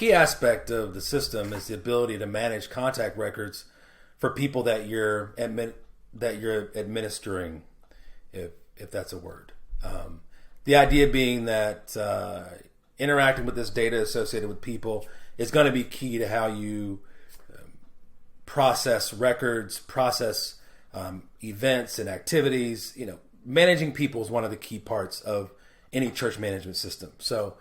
key aspect of the system is the ability to manage contact records for people that you're administering, if that's a word. The idea being that interacting with this data associated with people is going to be key to how you process records, process events and activities. Managing people is one of the key parts of any church management system. So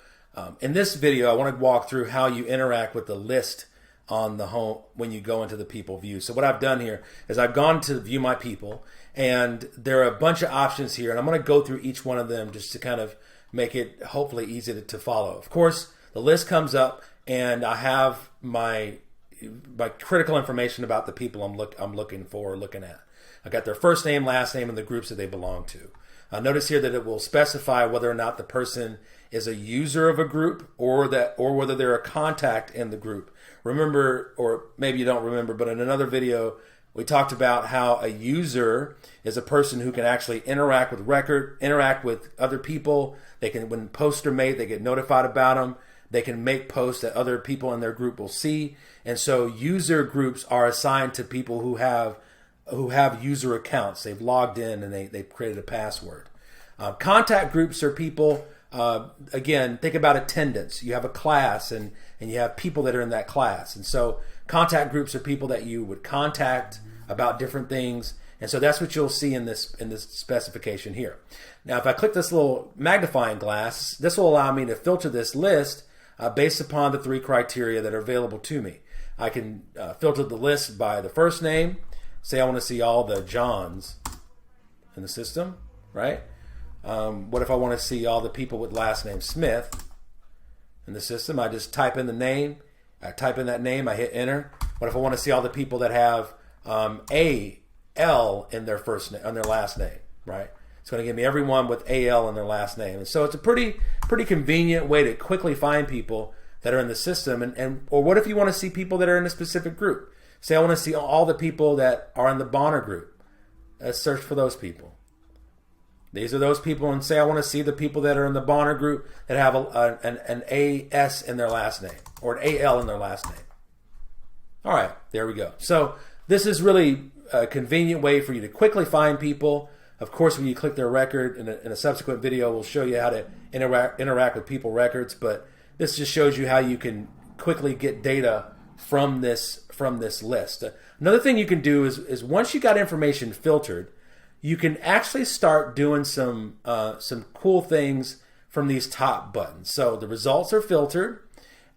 in this video, I want to walk through how you interact with the list on the home when you go into the people view. So what I've done here is I've gone to view my people, and there are a bunch of options here, and I'm going to go through each one of them just to kind of make it hopefully easy to follow. Of course, the list comes up, and I have my critical information about the people I'm looking for or looking at. I got their first name, last name, and the groups that they belong to. Notice here that it will specify whether or not the person is a user of a group or whether they're a contact in the group. Remember, or maybe you don't remember, but in another video, we talked about how a user is a person who can actually interact with other people. They can, when posts are made, they get notified about them. They can make posts that other people in their group will see. And so user groups are assigned to people who have user accounts. They've logged in and they've created a password. Contact groups are people, again, think about attendance. You have a class and you have people that are in that class. And so contact groups are people that you would contact about different things. And so that's what you'll see in this specification here. Now, if I click this little magnifying glass, this will allow me to filter this list based upon the 3 criteria that are available to me. I can filter the list by the first name. Say I want to see all the Johns in the system, right? What if I want to see all the people with last name Smith in the system? I just type in the name. I type in that name. I hit enter. What if I want to see all the people that have A-L in their first name, on their last name, right? It's going to give me everyone with A-L in their last name. And so it's a pretty convenient way to quickly find people that are in the system. Or what if you want to see people that are in a specific group? Say I want to see all the people that are in the Bonner group. Let's search for those people. These are those people, and say I want to see the people that are in the Bonner group that have an A-S in their last name or an A-L in their last name. All right, there we go. So this is really a convenient way for you to quickly find people. Of course, when you click their record, in a subsequent video, we'll show you how to interact with people records, but this just shows you how you can quickly get data from this list. Another thing you can do is once you got information filtered, you can actually start doing some cool things from these top buttons. So the results are filtered,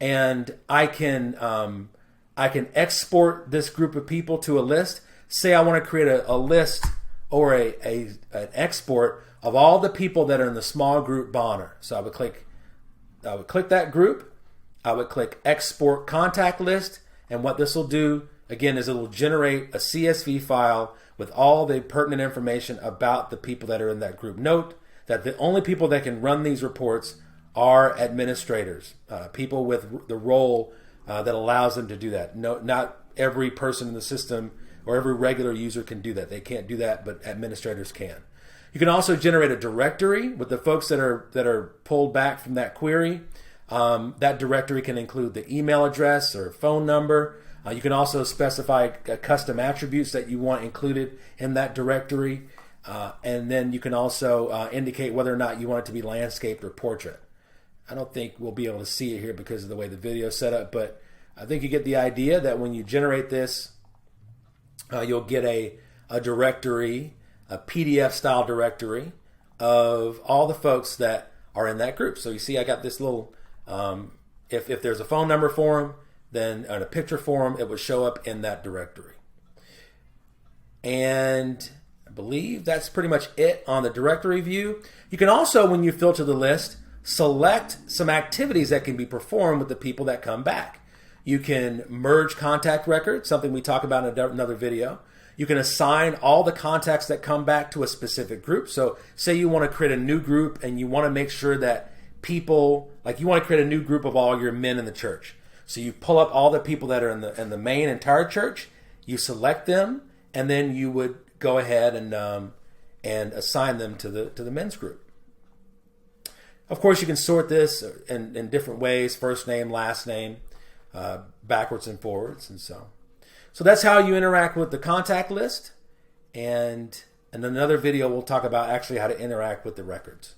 and I can export this group of people to a list. Say I want to create a list or an export of all the people that are in the small group Bonner. So I would click that group. I would click export contact list, and what this will do again is it will generate a CSV file with all the pertinent information about the people that are in that group. Note that the only people that can run these reports are administrators, people with the role that allows them to do that. No, not every person in the system or every regular user can do that. They can't do that, but administrators can. You can also generate a directory with the folks that are pulled back from that query. That directory can include the email address or phone number. You can also specify custom attributes that you want included in that directory. And then you can also indicate whether or not you want it to be landscaped or portrait. I don't think we'll be able to see it here because of the way the video is set up, but I think you get the idea that when you generate this, you'll get a directory, a PDF style directory of all the folks that are in that group. So you see I got this little, if there's a phone number for them, then on a picture for them, it would show up in that directory. And I believe that's pretty much it on the directory view. You can also, when you filter the list, select some activities that can be performed with the people that come back. You can merge contact records, something we talk about in another video. You can assign all the contacts that come back to a specific group. So say you want to create a new group and you want to make sure that people, like you want to create a new group of all your men in the church. So you pull up all the people that are in the main entire church, you select them, and then you would go ahead and assign them to the men's group. Of course, you can sort this in different ways, first name, last name. backwards and forwards. And so that's how you interact with the contact list. And in another video, we'll talk about actually how to interact with the records.